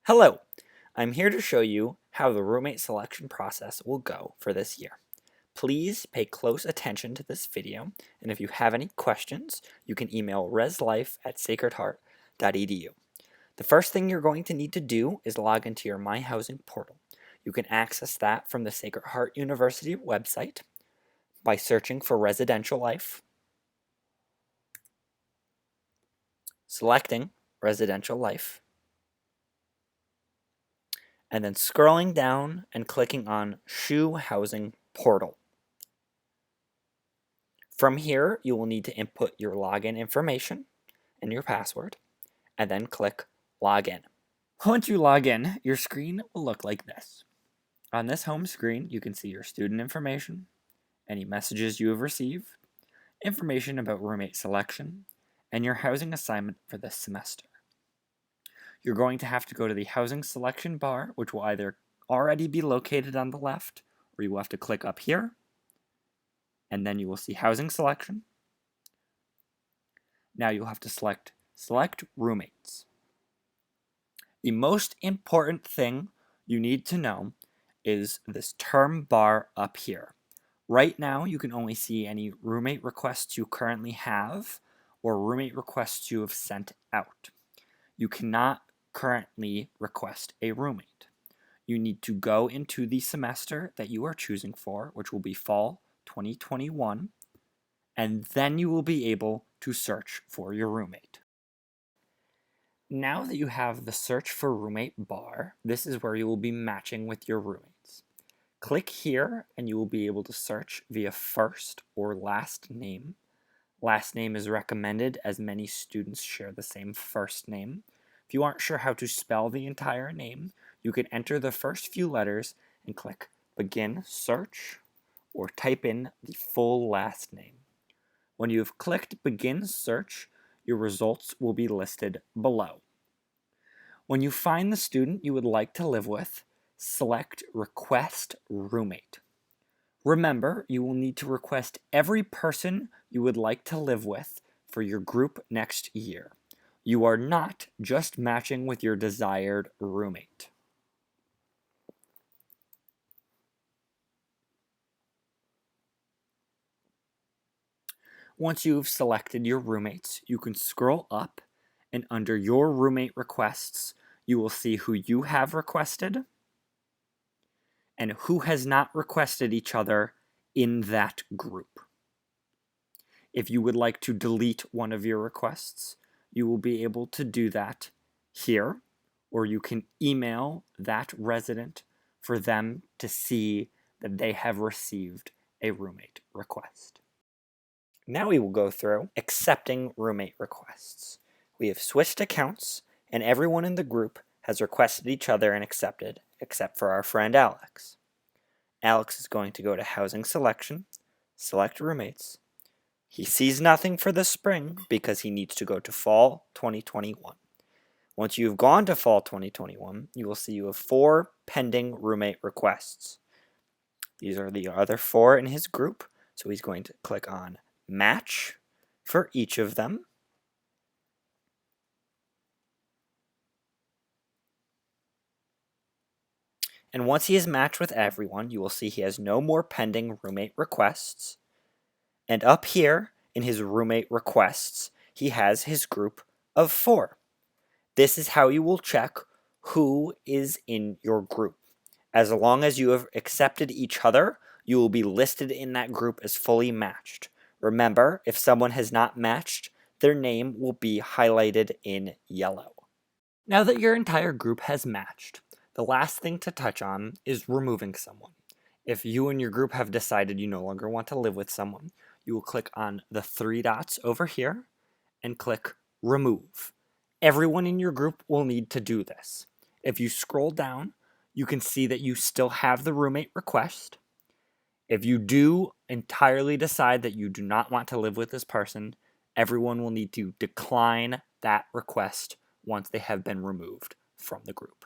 Hello, I'm here to show you how the roommate selection process will go for this year. Please pay close attention to this video, and if you have any questions, you can email reslife@sacredheart.edu. The first thing you're going to need to do is log into your myHousing portal. You can access that from the Sacred Heart University website by searching for residential life, selecting residential life, and then scrolling down and clicking on SHU Housing Portal. From here, you will need to input your login information and your password, and then click Login. Once you log in, your screen will look like this. On this home screen, you can see your student information, any messages you have received, information about roommate selection, and your housing assignment for this semester. You're going to have to go to the housing selection bar, which will either already be located on the left, or you will have to click up here, and then you will see housing selection. Now you'll have to select roommates. The most important thing you need to know is this term bar up here. Right now, you can only see any roommate requests you currently have or roommate requests you have sent out. You cannot currently request a roommate. You need to go into the semester that you are choosing for, which will be fall 2021, and then you will be able to search for your roommate. Now that you have the search for roommate bar, this is where you will be matching with your roommates. Click here and you will be able to search via first or last name. Last name is recommended as many students share the same first name. If you aren't sure how to spell the entire name, you can enter the first few letters and click Begin Search or type in the full last name. When you have clicked Begin Search, your results will be listed below. When you find the student you would like to live with, select Request Roommate. Remember, you will need to request every person you would like to live with for your group next year. You are not just matching with your desired roommate. Once you've selected your roommates, you can scroll up and under your roommate requests, you will see who you have requested and who has not requested each other in that group. If you would like to delete one of your requests, you will be able to do that here, or you can email that resident for them to see that they have received a roommate request. Now we will go through accepting roommate requests. We have switched accounts, and everyone in the group has requested each other and accepted, except for our friend Alex. Alex is going to go to Housing Selection, select Roommates. He sees nothing for the spring because he needs to go to Fall 2021. Once you've gone to Fall 2021, you will see you have 4 pending roommate requests. These are the other 4 in his group, so he's going to click on Match for each of them. And once he has matched with everyone, you will see he has no more pending roommate requests. And up here in his roommate requests, he has his group of 4. This is how you will check who is in your group. As long as you have accepted each other, you will be listed in that group as fully matched. Remember, if someone has not matched, their name will be highlighted in yellow. Now that your entire group has matched, the last thing to touch on is removing someone. If you and your group have decided you no longer want to live with someone, you will click on the 3 dots over here and click Remove. Everyone in your group will need to do this. If you scroll down, you can see that you still have the roommate request. If you do entirely decide that you do not want to live with this person, everyone will need to decline that request once they have been removed from the group.